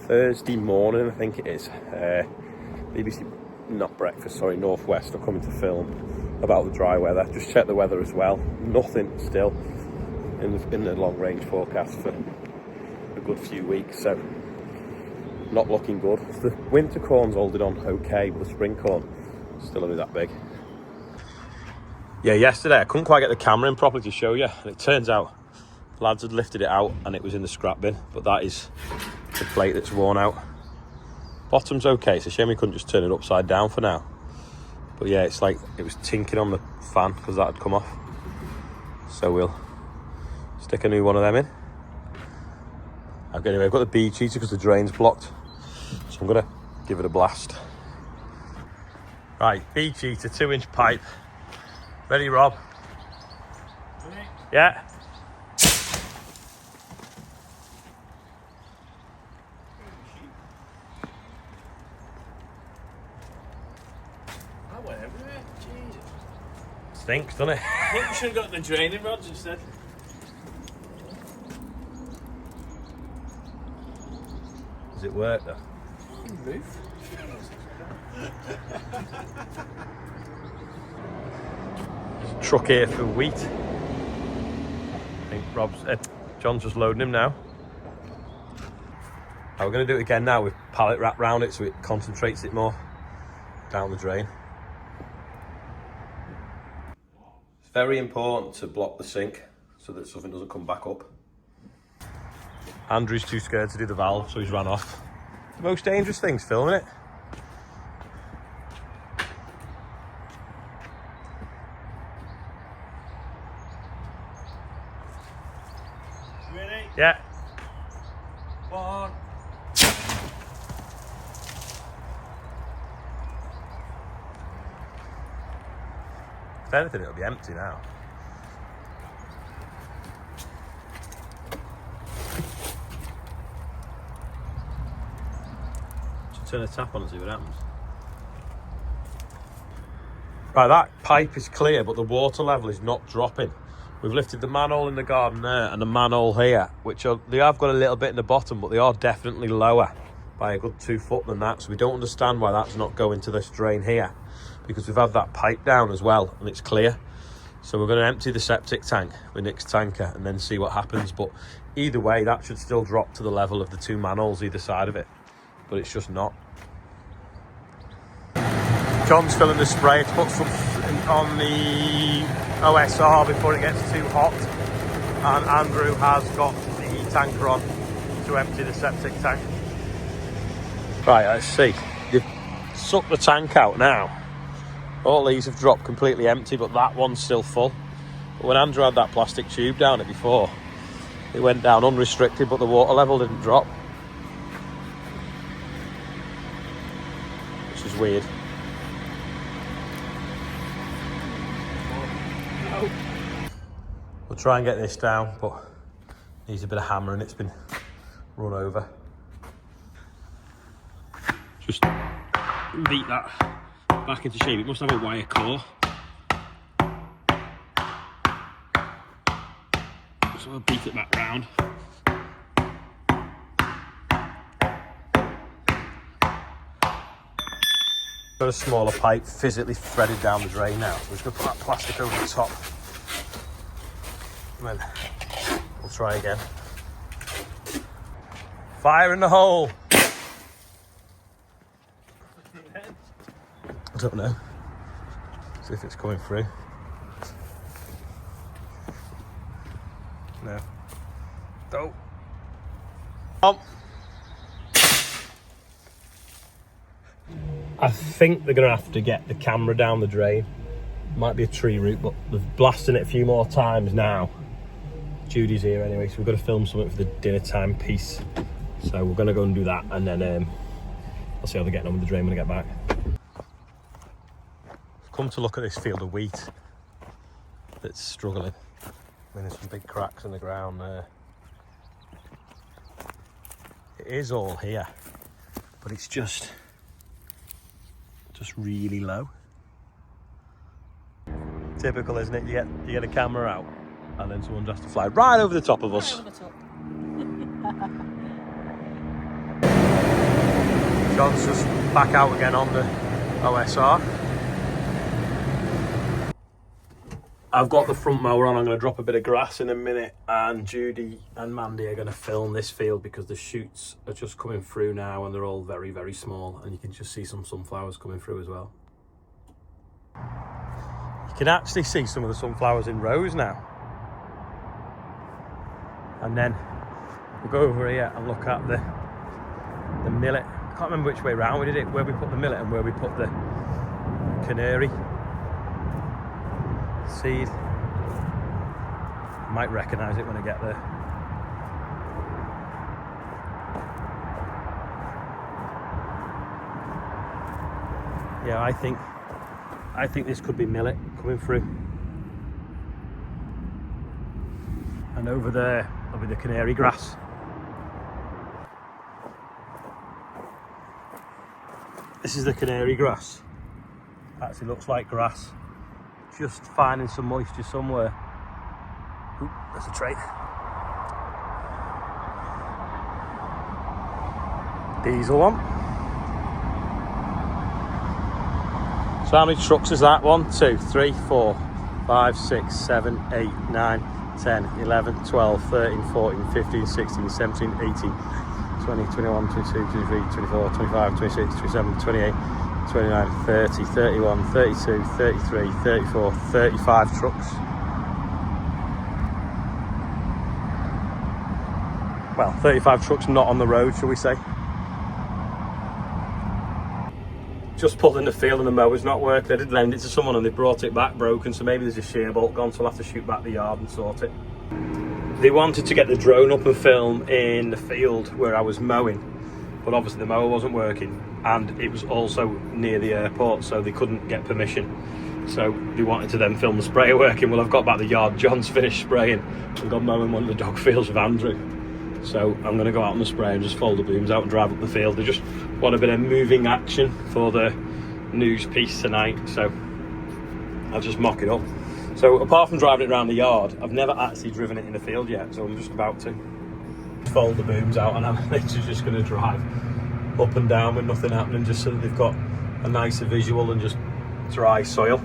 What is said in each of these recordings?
Thursday morning, I think it is. BBC, not breakfast, sorry, Northwest are coming to film about the dry weather. Just check the weather as well. Nothing still in the long range forecast for a good few weeks, so not looking good. The winter corn's holding on okay, but the spring corn still only that big. Yeah, yesterday I couldn't quite get the camera in properly to show you, and it turns out the lads had lifted it out and it was in the scrap bin, but that is the plate that's worn out. Bottom's okay, it's a shame we couldn't just turn it upside down for now. But yeah, it's like it was tinking on the fan because that had come off. So we'll stick a new one of them in. Anyway, I've got the bee cheater because the drain's blocked, so I'm gonna give it a blast. Right, bee cheater, 2-inch pipe. Ready, Rob? Ready? Yeah. That went everywhere. Jesus. Stinks, doesn't it? I think we should have got the draining rods instead. Does it work though? Roof. Truck here for wheat. I think John's just loading him now. We're going to do it again now with pallet wrap round it so it concentrates it more down the drain. It's very important to block the sink so that something doesn't come back up. Andrew's too scared to do the valve, so he's run off. The most dangerous thing's filming it. Ready? Yeah. 1. If anything, it'll be empty now. Just turn the tap on and see what happens. Right, that pipe is clear, but the water level is not dropping. We've lifted the manhole in the garden there and the manhole here, they have got a little bit in the bottom, but they are definitely lower by a good 2 foot than that. So we don't understand why that's not going to this drain here, because we've had that pipe down as well and it's clear. So we're going to empty the septic tank with Nick's tanker and then see what happens. But either way, that should still drop to the level of the 2 manholes either side of it, but it's just not. John's filling the spray to put some on the OSR before it gets too hot, and Andrew has got the tanker on to empty the septic tank. Right, let's see. You've sucked the tank out now. All these have dropped completely empty, but that one's still full. But when Andrew had that plastic tube down it before, it went down unrestricted, but the water level didn't drop, which is weird. We'll try and get this down, but needs a bit of hammering. It's been run over. Just beat that back into shape. It must have a wire core. So I'll beat it back round. Got a smaller pipe physically threaded down the drain now. So we're just going to put that plastic over the top. And then we'll try again. Fire in the hole! I don't know. See if it's coming through. No. Go. I think they're going to have to get the camera down the drain. Might be a tree root, but they're blasting it a few more times now. Judy's here anyway, so we've got to film something for the dinner time piece. So we're going to go and do that, and then I'll see how they're getting on with the drain when I get back. I've come to look at this field of wheat that's struggling. I mean, there's some big cracks in the ground there. It is all here, but it's just really low. Typical, isn't it? You get a camera out and then someone has to fly right over the top of us. Right over the top. John's just back out again on the OSR. I've got the front mower on. I'm going to drop a bit of grass in a minute, and Judy and Mandy are going to film this field because the shoots are just coming through now and they're all very, very small, and you can just see some sunflowers coming through as well. You can actually see some of the sunflowers in rows now. And then we'll go over here and look at the millet. I can't remember which way round we did it, where we put the millet and where we put the canary seed. I might recognise it when I get there. Yeah, I think this could be millet coming through. And over there will be the canary grass. This is the canary grass. Actually looks like grass. Just finding some moisture somewhere. Ooh, there's a trait. Diesel one. So how many trucks is that? 1, 2, 3, 4, 5, 6, 7, 8, 9, 10, 11, 12, 13, 14, 15, 16, 17, 18, 20, 21, 22, 23, 24, 25, 26, 27, 28, 29, 30, 31, 32, 33, 34, 35 trucks. Well, 35 trucks not on the road, shall we say. Just pulled in the field and the mower's not working. I did lend it to someone and they brought it back broken, so maybe there's a shear bolt gone, so I'll have to shoot back the yard and sort it. They wanted to get the drone up and film in the field where I was mowing, but obviously the mower wasn't working and it was also near the airport, so they couldn't get permission. So they wanted to then film the sprayer working. Well, I've got back the yard, John's finished spraying and gone mowing one of the dog fields with Andrew. So I'm going to go out on the spray and just fold the booms out and drive up the field. They just want a bit of moving action for the news piece tonight, so I'll just mock it up. So apart from driving it around the yard, I've never actually driven it in the field yet, so I'm just about to fold the booms out and I'm literally just going to drive up and down with nothing happening, just so that they've got a nicer visual and just dry soil.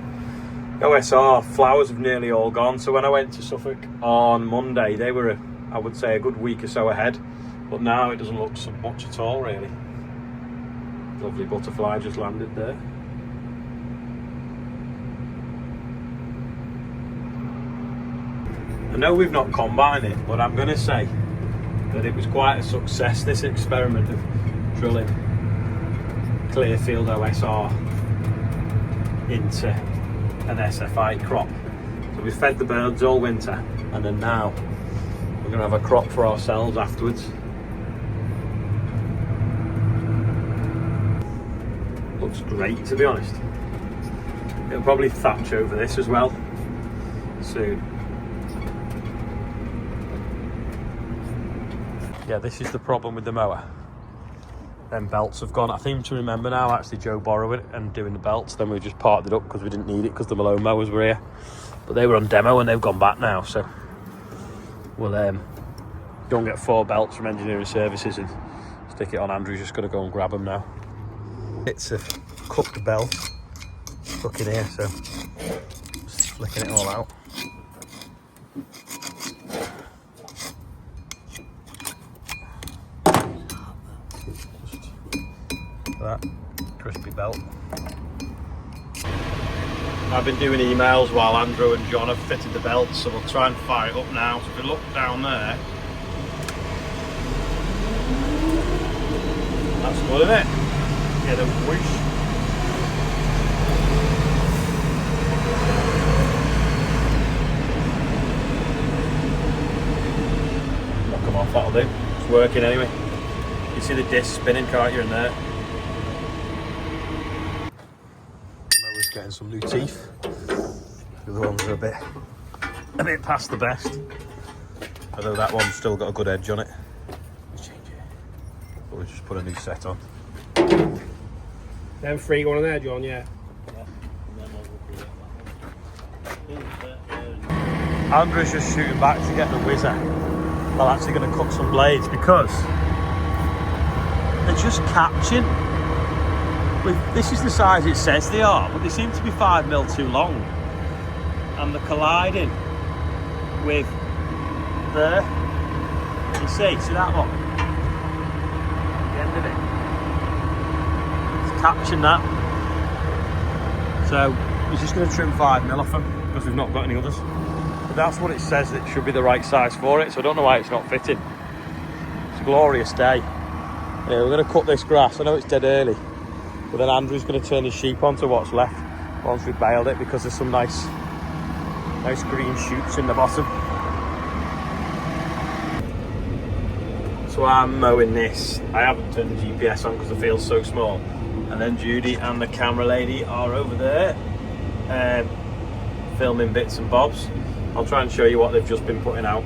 OSR flowers have nearly all gone, so when I went to Suffolk on Monday, they were I would say a good week or so ahead, but now it doesn't look so much at all really. Lovely butterfly just landed there. I know we've not combined it, but I'm going to say that it was quite a success, this experiment of drilling Clearfield OSR into an SFI crop. So we fed the birds all winter, and then now we're going to have a crop for ourselves afterwards. Looks great, to be honest. It'll probably thatch over this as well soon. Yeah, this is the problem with the mower. Them belts have gone. I seem to remember now actually Joe borrowing it and doing the belts, then we just parked it up because we didn't need it because the Malone mowers were here. But they were on demo and they've gone back now, so we'll go and get 4 belts from engineering services and stick it on. Andrew's just going to go and grab them now. It's a cooked belt stuck in here, so just flicking it all out. Just that crispy belt. I've been doing emails while Andrew and John have fitted the belts, so we'll try and fire it up now. So if we look down there, that's good, isn't it? Get a whoosh. Knock them off, that'll do. It's working anyway. You see the disc spinning, can't you, in there? Mower's getting some new teeth. The other ones are a bit past the best. Although that one's still got a good edge on it. Let's change it. But we'll just put a new set on. Them 3 going on there, John, yeah. Andrew's just shooting back to get the whizzer. Well, actually going to cut some blades because they're just catching. This is the size it says they are, but they seem to be 5mm too long. And they're colliding with there. You see that one? The end of it. It's catching that. So we're just going to trim 5mm off them because we've not got any others. But that's what it says, that it should be the right size for it, so I don't know why it's not fitting. It's a glorious day. Anyway, we're going to cut this grass. I know it's dead early, but then Andrew's going to turn his sheep onto what's left once we've baled it, because there's some nice green shoots in the bottom. So I'm mowing this. I haven't turned the GPS on because the field's so small. And then Judy and the camera lady are over there filming bits and bobs. I'll try and show you what they've just been putting out.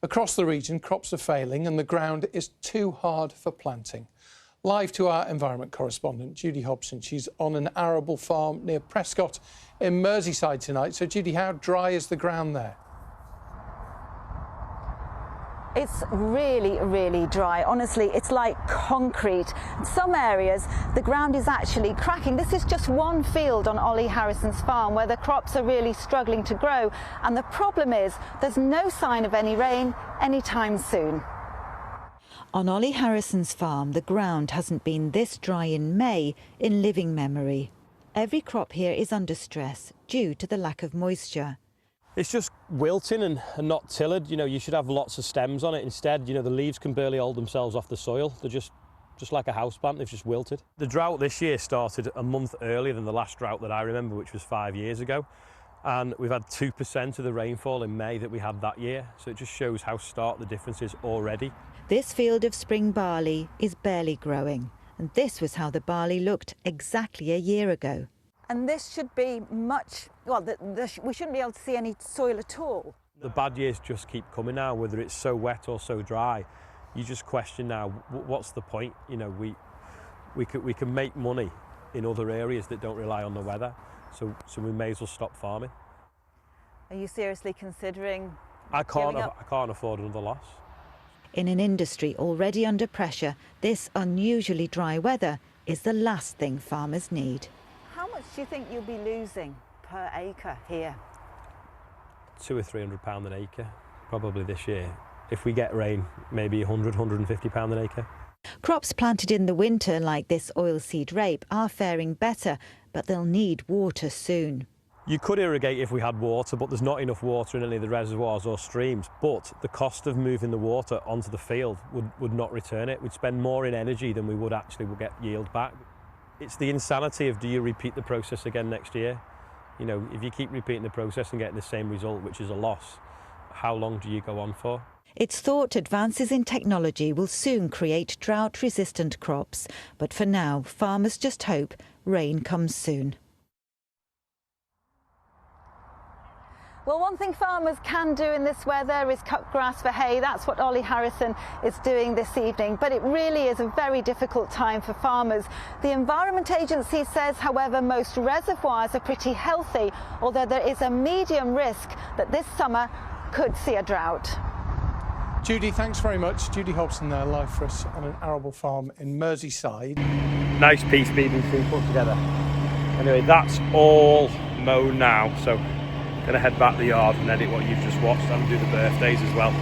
Across the region, crops are failing and the ground is too hard for planting. Live to our environment correspondent, Judy Hobson. She's on an arable farm near Prescott in Merseyside tonight. So, Judy, how dry is the ground there? It's really, really dry. Honestly, it's like concrete. In some areas, the ground is actually cracking. This is just one field on Olly Harrison's farm where the crops are really struggling to grow. And the problem is there's no sign of any rain anytime soon. On Olly Harrison's farm, the ground hasn't been this dry in May in living memory. Every crop here is under stress due to the lack of moisture. It's just wilting and not tilled. You know, you should have lots of stems on it. Instead, you know, the leaves can barely hold themselves off the soil. They're just like a houseplant, they've just wilted. The drought this year started a month earlier than the last drought that I remember, which was 5 years ago. And we've had 2% of the rainfall in May that we had that year. So it just shows how stark the difference is already. This field of spring barley is barely growing. And this was how the barley looked exactly a year ago. And this should be much, well, we shouldn't be able to see any soil at all. The bad years just keep coming now, whether it's so wet or so dry. You just question now, what's the point? You know, we can make money in other areas that don't rely on the weather, so we may as well stop farming. Are you seriously considering I can't afford another loss. In an industry already under pressure, this unusually dry weather is the last thing farmers need. How much do you think you'll be losing per acre here? £200 or £300 an acre, probably this year. If we get rain, maybe £100, £150 an acre. Crops planted in the winter, like this oilseed rape, are faring better, but they'll need water soon. You could irrigate if we had water, but there's not enough water in any of the reservoirs or streams. But the cost of moving the water onto the field would not return it. We'd spend more in energy than we would actually get yield back. It's the insanity of, do you repeat the process again next year? You know, if you keep repeating the process and getting the same result, which is a loss, how long do you go on for? It's thought advances in technology will soon create drought-resistant crops. But for now, farmers just hope rain comes soon. Well, one thing farmers can do in this weather is cut grass for hay. That's what Olly Harrison is doing this evening. But it really is a very difficult time for farmers. The Environment Agency says, however, most reservoirs are pretty healthy, although there is a medium risk that this summer could see a drought. Judy, thanks very much. Judy Hobson there, live for us on an arable farm in Merseyside. Nice piece being put together. Anyway, that's all mown now, so I'm going to head back to the yard and edit what you've just watched and do the birthdays as well.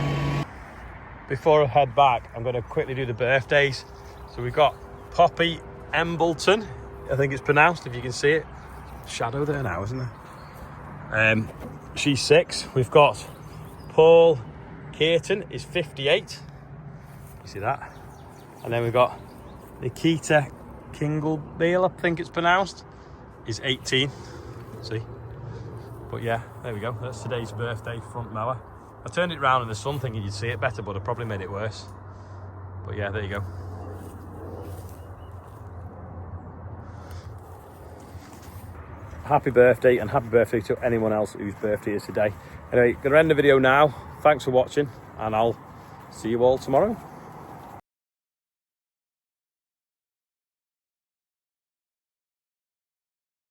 Before I head back, I'm going to quickly do the birthdays. So we've got Poppy Embleton, I think it's pronounced, if you can see it. Shadow there now, isn't there? She's 6. We've got Paul Caton, is 58. You see that? And then we've got Nikita Kinglebeal, I think it's pronounced, is 18. See? But yeah, there we go. That's today's birthday front mower. I turned it round in the sun thinking you'd see it better, but I probably made it worse. But yeah, there you go. Happy birthday, and happy birthday to anyone else whose birthday is today. Anyway, going to end the video now. Thanks for watching, and I'll see you all tomorrow.